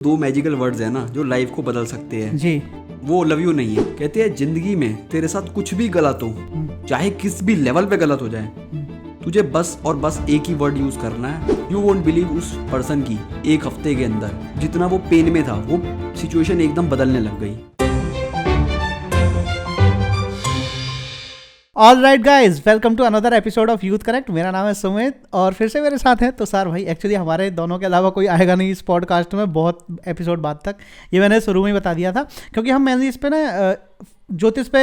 दो magical words है ना जो लाइफ को बदल सकते हैं जी। वो लव यू नहीं है। कहते हैं जिंदगी में तेरे साथ कुछ भी गलत हो, चाहे किस भी लेवल पे गलत हो जाए, तुझे बस और बस एक ही वर्ड यूज करना है। यू वोंट बिलीव उस पर्सन की एक हफ्ते के अंदर जितना वो पेन में था वो सिचुएशन एकदम बदलने लग गई। All right guys, welcome to another episode of Youth Connect. मेरा नाम है सुमित और फिर से मेरे साथ है तुषार भाई। एक्चुअली हमारे दोनों के अलावा कोई आएगा नहीं इस पॉडकास्ट में बहुत एपिसोड बाद तक, ये मैंने शुरू में ही बता दिया था, क्योंकि हम मेनली इस पे ना ज्योतिष पे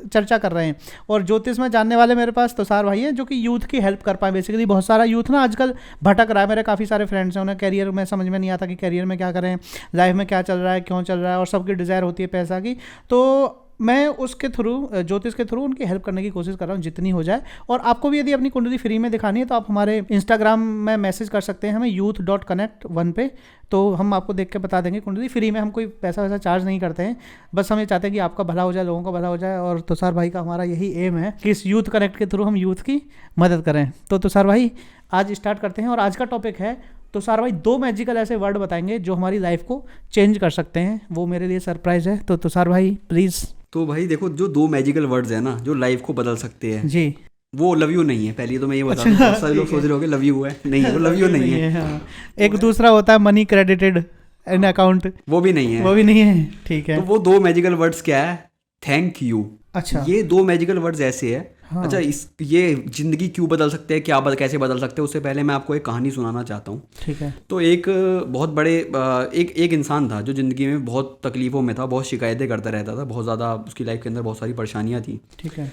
चर्चा कर रहे हैं और ज्योतिष में जानने वाले मेरे पास तुषार भाई हैं जो कि यूथ की हेल्प कर पाए। बेसिकली बहुत सारा यूथ ना आजकल भटक रहा है। मेरे काफ़ी सारे फ्रेंड्स हैं, उन्हें करियर में समझ में नहीं आता कि करियर में क्या करें, लाइफ में क्या चल रहा है, क्यों चल रहा है, और सबकी डिज़ायर होती है पैसा की। तो मैं उसके थ्रू, ज्योतिष के थ्रू उनकी हेल्प करने की कोशिश कर रहा हूँ जितनी हो जाए। और आपको भी यदि अपनी कुंडली फ्री में दिखानी है तो आप हमारे इंस्टाग्राम में मैसेज कर सकते हैं हमें youth.connect1 पे, तो हम आपको देख के बता देंगे कुंडली फ्री में। हम कोई पैसा वैसा चार्ज नहीं करते हैं, बस हम ये चाहते हैं कि आपका भला हो जाए, लोगों का भला हो जाए। और तुषार भाई का हमारा यही एम है कि इस यूथ कनेक्ट के थ्रू हम यूथ की मदद करें। तो तुषार भाई आज स्टार्ट करते हैं और आज का टॉपिक है, तुषार भाई दो मैजिकल ऐसे वर्ड बताएंगे जो हमारी लाइफ को चेंज कर सकते हैं। वो मेरे लिए सरप्राइज है, तो तुषार भाई प्लीज़। तो भाई देखो, जो दो मैजिकल वर्ड्स है ना जो लाइफ को बदल सकते हैं जी, वो लव यू नहीं है। पहले तो मैं ये बता दूं, बहुत सारे लोग सोच रहे होंगे लव यू है, नहीं वो लव यू नहीं है। हाँ। एक दूसरा होता है मनी क्रेडिटेड इन अकाउंट, वो भी नहीं है, वो भी नहीं है। ठीक है, तो वो दो मैजिकल वर्ड्स क्या है? Thank you. अच्छा, ये दो मैजिकल वर्ड्स ऐसे है। हाँ। अच्छा, ये जिंदगी क्यों बदल सकते हैं, कैसे बदल सकते हैं, उससे पहले मैं आपको एक कहानी सुनाना चाहता हूँ। ठीक है। तो एक बहुत बड़े एक इंसान था जो ज़िंदगी में बहुत तकलीफ़ों में था, बहुत शिकायतें करता रहता था, बहुत ज़्यादा उसकी लाइफ के अंदर बहुत सारी परेशानियाँ थी। ठीक है।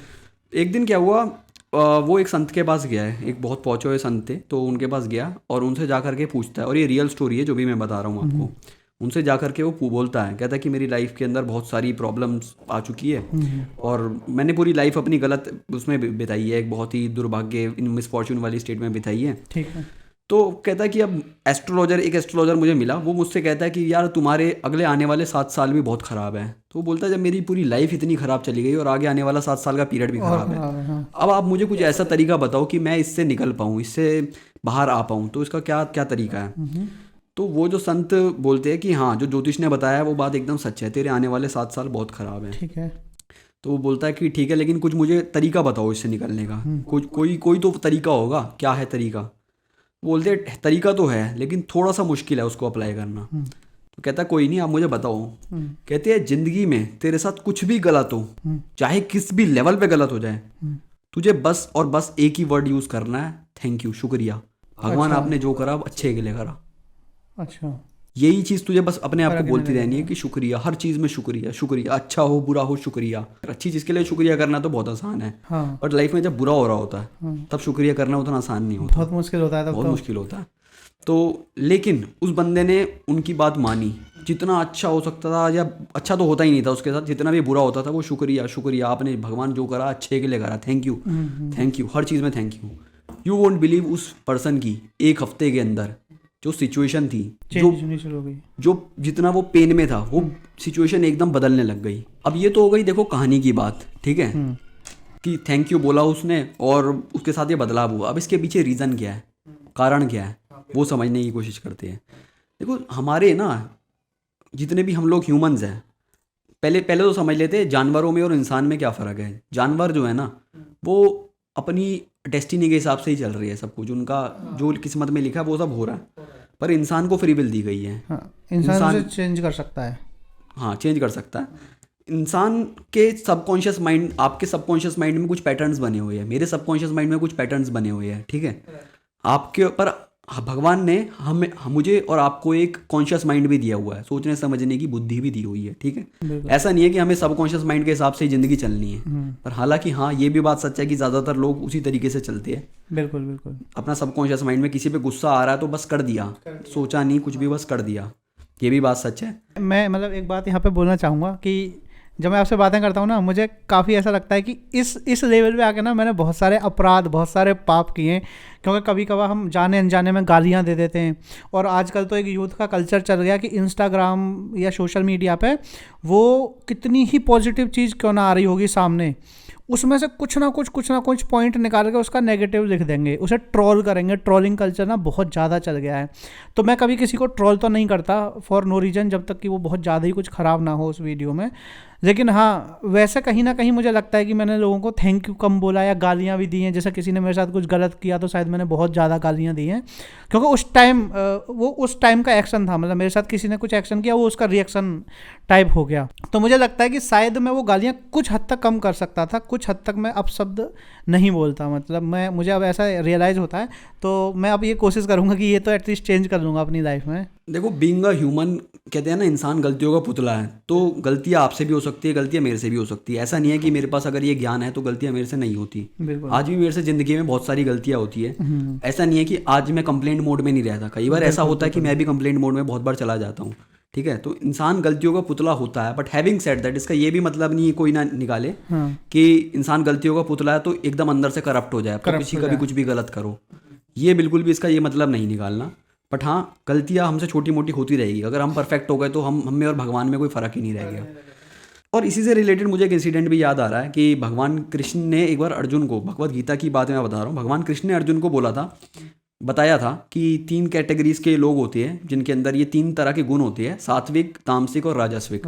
एक दिन क्या हुआ, वो एक संत के पास गया है, एक बहुत पहुँचे हुए संत थे, तो उनके पास गया और उनसे जा करके पूछता है, और ये रियल स्टोरी है जो भी मैं बता रहा हूँ आपको। उनसे जा करके वो बोलता है, कहता है कि मेरी लाइफ के अंदर बहुत सारी प्रॉब्लम्स आ चुकी है और मैंने पूरी लाइफ अपनी गलत उसमें बिताई है, एक बहुत ही दुर्भाग्य इन मिसफॉर्चून वाली स्टेट में बिताई है। ठीक है। तो कहता है कि अब एक एस्ट्रोलॉजर मुझे मिला, वो मुझसे कहता है कि यार तुम्हारे अगले आने वाले 7 साल भी बहुत ख़राब है। तो वो बोलता है जब मेरी पूरी लाइफ इतनी ख़राब चली गई और आगे आने वाला 7 साल का पीरियड भी ख़राब है, हाँ। अब आप मुझे कुछ ऐसा तरीका बताओ कि मैं इससे निकल पाऊँ, इससे बाहर आ पाऊँ, तो इसका क्या क्या तरीका है? तो वो जो संत बोलते हैं कि हाँ, जो ज्योतिष ने बताया वो बात एकदम सच है, तेरे आने वाले 7 साल बहुत ख़राब है। ठीक है। तो वो बोलता है कि ठीक है, लेकिन कुछ मुझे तरीका बताओ इससे निकलने का, कोई तो तरीका होगा, क्या है तरीका? बोलते तरीका तो है लेकिन थोड़ा सा मुश्किल है उसको अप्लाई करना। तो कहता कोई नहीं, आप मुझे बताओ। कहते हैं जिंदगी में तेरे साथ कुछ भी गलत हो, चाहे किस भी लेवल पे गलत हो जाए, तुझे बस और बस एक ही वर्ड यूज करना है, थैंक यू, शुक्रिया। भगवान आपने जो करा अच्छे के लिए करा। अच्छा, यही चीज़ तुझे बस अपने आप को बोलती रहनी है कि शुक्रिया, हर चीज़ में शुक्रिया, शुक्रिया, अच्छा हो बुरा हो शुक्रिया। अच्छी चीज़ के लिए शुक्रिया करना तो बहुत आसान है, हाँ। बट लाइफ में जब बुरा हो रहा होता है तब शुक्रिया करना उतना आसान नहीं होता, बहुत मुश्किल होता है तब, बहुत तो मुश्किल होता है। तो लेकिन उस बंदे ने उनकी बात मानी, जितना अच्छा हो सकता था, या अच्छा तो होता ही नहीं था उसके साथ, जितना भी बुरा होता था वो शुक्रिया, शुक्रिया, आपने भगवान जो करा अच्छे के लिए करा, थैंक यू, थैंक यू, हर चीज़ में thank you. You won't believe उस पर्सन की एक हफ्ते के अंदर जो सिचुएशन थी, जो जितना वो पेन में था वो सिचुएशन एकदम बदलने लग गई। अब ये तो हो गई देखो कहानी की बात, ठीक है, कि थैंक यू बोला उसने और उसके साथ ये बदलाव हुआ। अब इसके पीछे रीज़न क्या है, कारण क्या है, वो समझने की कोशिश करते हैं। देखो हमारे ना जितने भी हम लोग ह्यूमंस हैं, पहले तो समझ लेते हैं जानवरों में और इंसान में क्या फ़र्क है। जानवर जो है ना वो अपनी डेस्टिनी के हिसाब से ही चल रही है, सब कुछ उनका जो किस्मत में लिखा है वो सब हो रहा है, पर इंसान को फ्री विल दी गई है। हाँ, इंसान उसे चेंज कर सकता है। हाँ, चेंज कर सकता है। इंसान के सबकॉन्शियस माइंड, आपके सबकॉन्शियस माइंड में कुछ पैटर्न्स बने हुए हैं, मेरे सबकॉन्शियस माइंड में कुछ पैटर्न्स बने हुए हैं, ठीक है। आपके पर भगवान ने मुझे और आपको एक कॉन्शियस माइंड भी दिया हुआ है, सोचने समझने की बुद्धि भी दी हुई है, ठीक है। ऐसा नहीं है कि हमें सबकॉन्शियस माइंड के हिसाब से ही ज़िंदगी चलनी है, पर हालांकि हाँ ये भी बात सच है कि ज़्यादातर लोग उसी तरीके से चलते हैं। बिल्कुल बिल्कुल। अपना सबकॉन्शियस माइंड में किसी पे गुस्सा आ रहा है तो बस कर दिया, सोचा नहीं कुछ भी, बस कर दिया, ये भी बात सच है। मैं मतलब एक बात यहाँ पे बोलना चाहूँगा कि जब मैं आपसे बातें करता हूँ ना, मुझे काफ़ी ऐसा लगता है कि इस लेवल पे आके ना मैंने बहुत सारे अपराध, बहुत सारे पाप किए हैं क्योंकि कभी कभार हम जाने अनजाने में गालियाँ दे देते हैं। और आजकल तो एक यूथ का कल्चर चल गया कि इंस्टाग्राम या सोशल मीडिया पे वो कितनी ही पॉजिटिव चीज़ क्यों ना आ रही होगी सामने, उसमें से कुछ ना कुछ पॉइंट निकाल के उसका नेगेटिव लिख देंगे, उसे ट्रोल करेंगे। ट्रोलिंग कल्चर ना बहुत ज़्यादा चल गया है। तो मैं कभी किसी को ट्रोल तो नहीं करता फॉर नो रीज़न, जब तक कि वो बहुत ज़्यादा ही कुछ ख़राब ना हो उस वीडियो में। लेकिन हाँ, वैसे कहीं ना कहीं मुझे लगता है कि मैंने लोगों को थैंक यू कम बोला या गालियाँ भी दी हैं। जैसे किसी ने मेरे साथ कुछ गलत किया तो शायद मैंने बहुत ज़्यादा गालियाँ दी हैं, क्योंकि उस टाइम का एक्शन था। मतलब मेरे साथ किसी ने कुछ एक्शन किया, वो उसका रिएक्शन टाइप हो गया। तो मुझे लगता है कि शायद मैं वो गालियाँ कुछ हद तक कम कर सकता था, कुछ हद तक मैं अपशब्द नहीं बोलता। मतलब मुझे अब ऐसा रियलाइज़ होता है, तो मैं अब ये कोशिश करूँगा कि ये तो एटलीस्ट चेंज कर लूँगा अपनी लाइफ में। देखो, बीइंग अ ह्यूमन, कहते हैं ना इंसान गलतियों का पुतला है। तो गलतियाँ आपसे भी हो सकती है, गलतियाँ मेरे से भी हो सकती है। ऐसा नहीं है कि मेरे पास अगर ये ज्ञान है तो गलतियाँ मेरे से नहीं होती। आज भी मेरे से ज़िंदगी में बहुत सारी गलतियाँ होती है। ऐसा नहीं है कि आज मैं कंप्लेंट मोड में नहीं रहता। कई बार ऐसा होता है कि मैं भी कंप्लेंट मोड में बहुत बार चला जाता हूँ, ठीक है। तो इंसान गलतियों का पुतला होता है। बट हैविंग सेड दैट, इसका ये भी मतलब नहीं है, कोई ना निकाले कि इंसान गलतियों का पुतला है तो एकदम अंदर से करप्ट हो जाए, तो किसी का भी कुछ भी गलत करो। ये बिल्कुल भी इसका ये मतलब नहीं निकालना। बट हाँ, गलतियाँ हमसे छोटी मोटी होती रहेगी। अगर हम परफेक्ट हो गए तो हम में और भगवान में कोई फ़र्क ही नहीं रह गया। और इसी से रिलेटेड मुझे एक इंसिडेंट भी याद आ रहा है कि भगवान कृष्ण ने एक बार अर्जुन को, भगवत गीता की बात मैं बता रहा हूँ, भगवान कृष्ण ने अर्जुन को बताया था कि 3 कैटेगरीज के लोग होते हैं जिनके अंदर ये 3 तरह के गुण होते हैं, सात्विक, तामसिक और राजस्विक,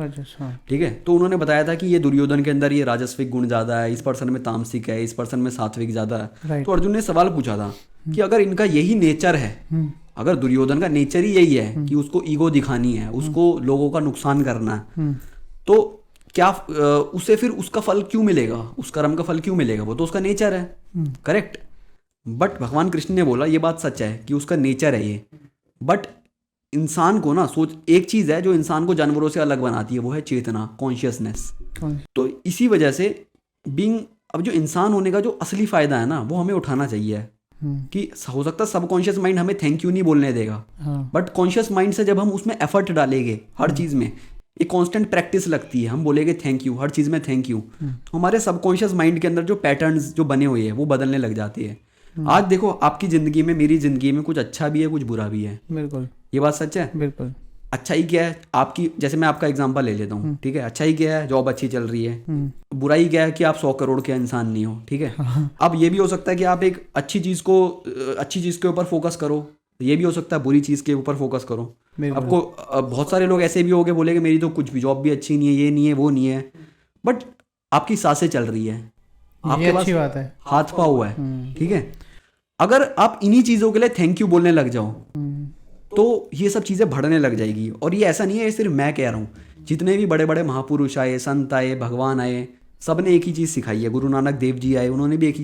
ठीक है। तो उन्होंने बताया था कि ये दुर्योधन के अंदर ये राजस्विक गुण ज़्यादा है, इस पर्सन में तामसिक है, इस पर्सन में सात्विक ज़्यादा है। तो अर्जुन ने सवाल पूछा था कि अगर इनका यही नेचर है, अगर दुर्योधन का नेचर ही यही है कि उसको ईगो दिखानी है, उसको लोगों का नुकसान करना है, तो क्या उसे फिर उसका फल क्यों मिलेगा, उस कर्म का फल क्यों मिलेगा? वो तो उसका नेचर है, करेक्ट। बट भगवान कृष्ण ने बोला ये बात सच है कि उसका नेचर है ये, बट इंसान को ना एक चीज़ है जो इंसान को जानवरों से अलग बनाती है, वो है चेतना, कॉन्शियसनेस। तो इसी वजह से अब जो इंसान होने का जो असली फ़ायदा है ना, वो हमें उठाना चाहिए कि हो सकता है सबकॉन्शियस माइंड हमें थैंक यू नहीं बोलने देगा, बट कॉन्शियस माइंड से जब हम उसमें एफर्ट डालेंगे, हर चीज़ में एक कांस्टेंट प्रैक्टिस लगती है, हम बोलेंगे थैंक यू, हर चीज़ में थैंक यू, तो हमारे सबकॉन्शियस माइंड के अंदर जो पैटर्न्स जो बने हुए हैं वो बदलने लग जाते हैं। आज देखो, आपकी ज़िंदगी में, मेरी ज़िंदगी में कुछ अच्छा भी है, कुछ बुरा भी है। बिल्कुल, ये बात सच है। बिल्कुल। अच्छाई क्या है आपकी, जैसे मैं आपका एग्जांपल ले लेता हूँ, ठीक है। अच्छाई क्या है, जॉब अच्छी चल रही है। बुराई क्या है कि आप 100 करोड़ के इंसान नहीं हो, ठीक है। अब ये भी हो सकता है कि आप एक अच्छी चीज़ के ऊपर फोकस करो, ये भी हो सकता है बुरी चीज़ के ऊपर फोकस करो। आपको बहुत सारे लोग ऐसे भी होंगे बोलेंगे मेरी तो कुछ भी जॉब भी अच्छी नहीं है, ये नहीं है, वो नहीं है, बट आपकी सांसें चल रही है, आपके पास बात है, हाथ पाँव हुआ है, ठीक है। अगर आप इन्हीं चीज़ों के लिए थैंक यू बोलने लग जाओ तो ये सब चीज़ें बढ़ने लग जाएगी। और ये ऐसा नहीं है, ये सिर्फ मैं कह रहा हूँ, जितने भी बड़े बड़े महापुरुष आए, संत आए, भगवान आए, सब ने एक ही चीज़ सिखाई है। गुरु नानक देव जी आए, उन्होंने भी एक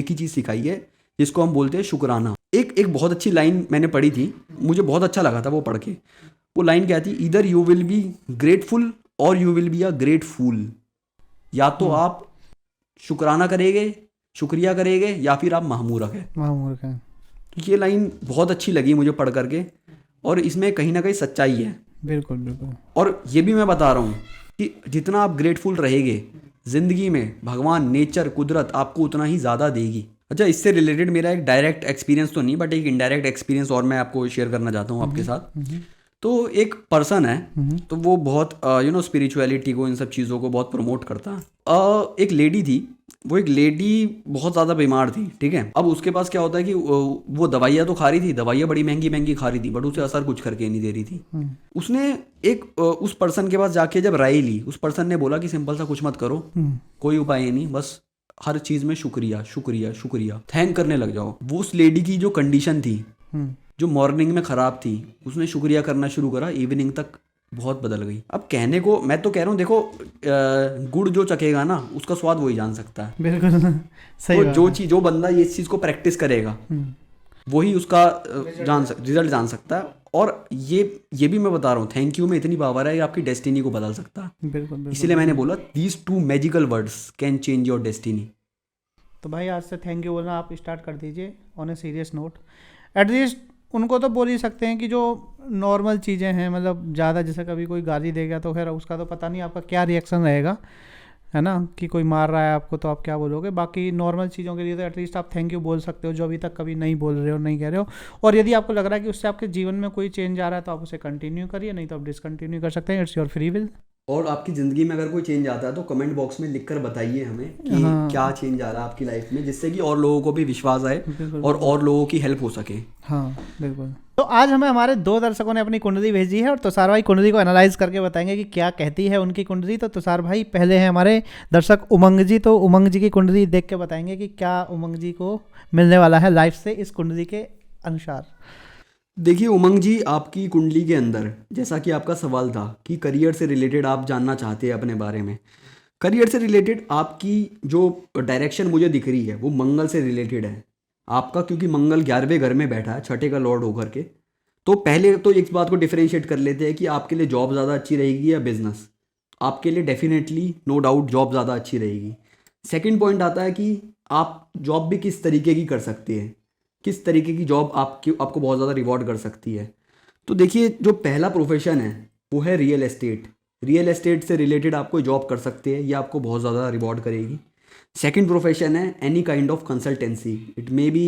ही चीज़ सिखाई है, जिसको हम बोलते हैं शुक्राना। एक बहुत अच्छी लाइन मैंने पढ़ी थी, मुझे बहुत अच्छा लगा था वो पढ़ के। वो लाइन क्या थी, either you will be grateful और you will be a great fool. या तो आप शुक्राना करेंगे, शुक्रिया करेंगे, या फिर आप महामूर्ख हैं। ये लाइन बहुत अच्छी लगी मुझे पढ़ करके, और इसमें कहीं ना कहीं सच्चाई है। बिल्कुल बिल्कुल। और ये भी मैं बता रहा हूँ कि जितना आप ग्रेटफुल रहेंगे ज़िंदगी में, भगवान, नेचर, कुदरत आपको उतना ही ज़्यादा देगी। अच्छा, इससे रिलेटेड मेरा एक डायरेक्ट एक्सपीरियंस तो नहीं, बट एक इनडायरेक्ट एक्सपीरियंस और मैं आपको शेयर करना चाहता हूँ आपके साथ। तो एक पर्सन है, तो वो बहुत स्पिरिचुअलिटी को, इन सब चीज़ों को बहुत प्रमोट करता है। एक लेडी थी, वो एक लेडी बहुत ज़्यादा बीमार थी, ठीक है। अब उसके पास क्या होता है कि वो दवाइयाँ तो खा रही थी, दवाइयाँ बड़ी महंगी महंगी खा रही थी, बट उसे असर कुछ करके नहीं दे रही थी। उसने उस पर्सन के पास जाके जब राय ली, उस पर्सन ने बोला कि सिंपल सा कुछ मत करो, कोई उपाय नहीं, बस हर चीज़ में शुक्रिया शुक्रिया शुक्रिया, थैंक करने लग जाओ। वो उस लेडी की जो कंडीशन थी, जो मॉर्निंग में ख़राब थी, उसने शुक्रिया करना शुरू करा, इवनिंग तक बहुत बदल गई। अब कहने को मैं तो कह रहा हूँ, देखो गुड़ जो चखेगा ना, उसका स्वाद वही जान सकता है। बिल्कुल सही। तो जो बंदा ये इस चीज़ को प्रैक्टिस करेगा वही उसका रिजल्ट जान सकता है। और ये भी मैं बता रहा हूँ, थैंक यू में इतनी पावर है कि आपकी डेस्टिनी को बदल सकता है। बिल्कुल। इसीलिए मैंने बोला these 2 magical words can change your destiny. तो भाई आज से थैंक यू बोलना आप स्टार्ट कर दीजिए on a serious note. At least उनको तो बोल ही सकते हैं कि जो नॉर्मल चीज़ें हैं, मतलब ज़्यादा जैसे कभी कोई गाली देगा तो खैर उसका तो पता नहीं आपका क्या रिएक्शन रहेगा, है ना, कि कोई मार रहा है आपको तो आप क्या बोलोगे। बाकी नॉर्मल चीज़ों के लिए तो एटलीस्ट आप थैंक यू बोल सकते हो, जो अभी तक कभी नहीं बोल रहे हो, नहीं कह रहे हो। और यदि आपको लग रहा है कि उससे आपके जीवन में कोई चेंज आ रहा है तो आप उसे कंटिन्यू करिए, नहीं तो आप डिसकंटिन्यू कर सकते हैं, इट्स योर फ्री विल। और आपकी ज़िंदगी में अगर कोई चेंज आता है तो कमेंट बॉक्स में लिखकर बताइए हमें कि हाँ। क्या चेंज आ रहा है आपकी लाइफ में, जिससे कि और लोगों को भी विश्वास आए बिल्कुल। और लोगों की हेल्प हो सके। हाँ बिल्कुल। तो आज हमें हमारे 2 दर्शकों ने अपनी कुंडली भेजी है और तुषार भाई कुंडली को एनालाइज करके बताएंगे कि क्या कहती है उनकी कुंडली। तो तुषार भाई पहले हैं हमारे दर्शक उमंग जी, तो उमंग जी की कुंडली देख के बताएंगे कि क्या उमंग जी को मिलने वाला है लाइफ से इस कुंडली के अनुसार। देखिए उमंग जी, आपकी कुंडली के अंदर, जैसा कि आपका सवाल था कि करियर से रिलेटेड आप जानना चाहते हैं अपने बारे में, करियर से रिलेटेड आपकी जो डायरेक्शन मुझे दिख रही है वो मंगल से रिलेटेड है आपका, क्योंकि मंगल 11वें घर में बैठा है, छठे का लॉर्ड होकर के। तो पहले तो एक बात को डिफरेंशिएट कर लेते हैं कि आपके लिए जॉब ज़्यादा अच्छी रहेगी या बिजनेस। आपके लिए डेफिनेटली नो डाउट जॉब ज़्यादा अच्छी रहेगी। सेकंड पॉइंट आता है कि आप जॉब भी किस तरीके की कर सकते हैं, किस तरीके की जॉब आपको बहुत ज़्यादा रिवॉर्ड कर सकती है। तो देखिए, जो पहला प्रोफेशन है वो है रियल एस्टेट। रियल एस्टेट से रिलेटेड आप कोई जॉब कर सकते हैं, ये आपको बहुत ज़्यादा रिवॉर्ड करेगी। सेकंड प्रोफेशन है any kind of consultancy. It may be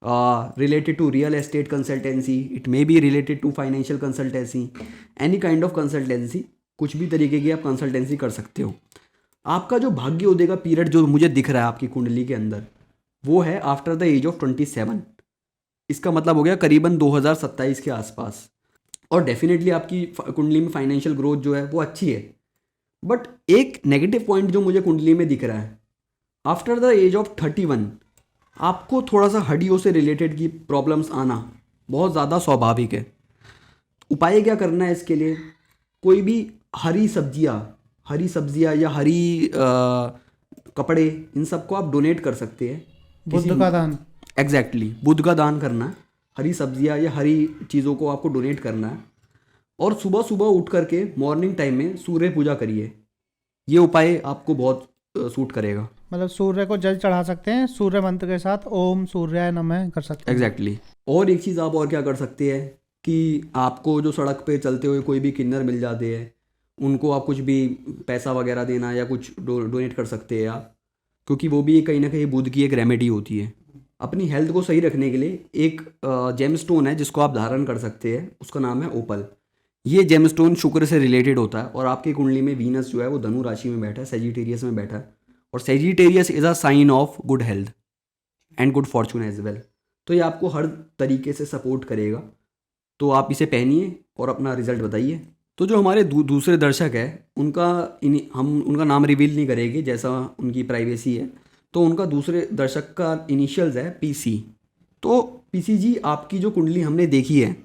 related to real estate consultancy, it may be related to financial consultancy, any kind of consultancy, कुछ भी तरीके की आप कंसल्टेंसी कर सकते हो। आपका जो भाग्योदय का पीरियड जो मुझे दिख रहा है आपकी कुंडली के अंदर, वो है आफ्टर द एज ऑफ 27। इसका मतलब हो गया करीबन 2027 के आसपास। और डेफिनेटली आपकी कुंडली में फाइनेंशियल ग्रोथ जो है वो अच्छी है। बट एक नेगेटिव पॉइंट जो मुझे कुंडली में दिख रहा है, आफ्टर द एज ऑफ 31 आपको थोड़ा सा हड्डियों से रिलेटेड की प्रॉब्लम्स आना बहुत ज़्यादा स्वाभाविक है। उपाय क्या करना है इसके लिए? कोई भी हरी सब्जियाँ या हरी कपड़े, इन सबको आप डोनेट कर सकते हैं। बुद्ध का दान। एग्जैक्टली, बुद्ध का दान करना है। हरी सब्जियाँ या हरी चीज़ों को आपको डोनेट करना है। और सुबह सुबह उठ करके मॉर्निंग टाइम में सूर्य पूजा करिए। ये उपाय आपको बहुत सूट करेगा। मतलब सूर्य को जल चढ़ा सकते हैं, सूर्य मंत्र के साथ ओम सूर्याय नमः कर सकते हैं। एग्जैक्टली। और एक चीज़ आप और क्या कर सकते हैं कि आपको जो सड़क पे चलते हुए कोई भी किन्नर मिल जाते हैं, उनको आप कुछ भी पैसा वगैरह देना या कुछ डोनेट कर सकते हैं आप, क्योंकि वो भी कहीं ना कहीं बुद्ध की एक रेमेडी होती है। अपनी हेल्थ को सही रखने के लिए एक जेमस्टोन है जिसको आप धारण कर सकते हैं, उसका नाम है ओपल। ये जेमस्टोन शुक्र से रिलेटेड होता है। और आपकी कुंडली में वीनस जो है वो धनु राशि में बैठा है, सेजिटेरियस में बैठा है। और Sagittarius is a sign of good health and good fortune as well. तो ये आपको हर तरीके से सपोर्ट करेगा। तो आप इसे पहनिए और अपना रिजल्ट बताइए। तो जो हमारे दूसरे दर्शक है हम उनका नाम रिवील नहीं करेंगे, जैसा उनकी प्राइवेसी है। तो उनका दूसरे दर्शक का इनिशियल्स है PC। तो PC जी, आपकी जो कुंडली हमने देखी है,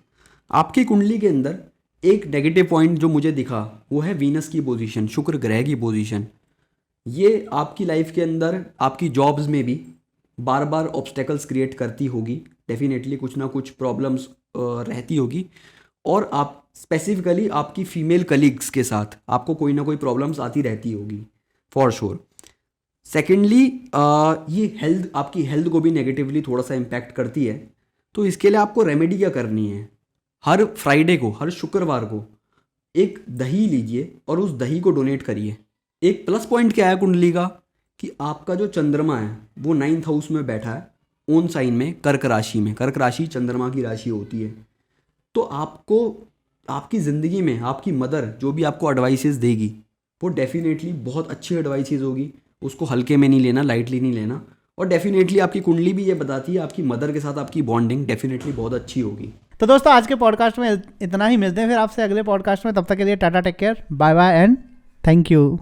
आपकी कुंडली के अंदर एक नेगेटिव पॉइंट जो मुझे दिखा वो है वीनस की पोजीशन, शुक्र ग्रह की पोजीशन। ये आपकी लाइफ के अंदर आपकी जॉब्स में भी बार बार ऑब्स्टेकल्स क्रिएट करती होगी। डेफिनेटली कुछ ना कुछ प्रॉब्लम्स रहती होगी। और आप स्पेसिफिकली आपकी फीमेल कलीग्स के साथ आपको कोई ना कोई प्रॉब्लम्स आती रहती होगी फॉर श्योर। सेकेंडली, ये आपकी हेल्थ को भी नेगेटिवली थोड़ा सा इम्पैक्ट करती है। तो इसके लिए आपको रेमेडी क्या करनी है? हर फ्राइडे को, हर शुक्रवार को एक दही लीजिए और उस दही को डोनेट करिए। एक प्लस पॉइंट क्या है कुंडली का कि आपका जो चंद्रमा है वो 9th हाउस में बैठा है, ओन साइन में, कर्क राशि में। कर्क राशि चंद्रमा की राशि होती है। तो आपको आपकी ज़िंदगी में आपकी मदर जो भी आपको एडवाइसेस देगी वो डेफिनेटली बहुत अच्छी एडवाइसेस होगी। उसको हल्के में नहीं लेना, लाइटली नहीं लेना। और डेफिनेटली आपकी कुंडली भी ये बताती है आपकी मदर के साथ आपकी बॉन्डिंग डेफिनेटली बहुत अच्छी होगी। तो दोस्तों आज के पॉडकास्ट में इतना ही। मिलते हैं फिर आपसे अगले पॉडकास्ट में। तब तक के लिए tata, take care, bye bye and thank you.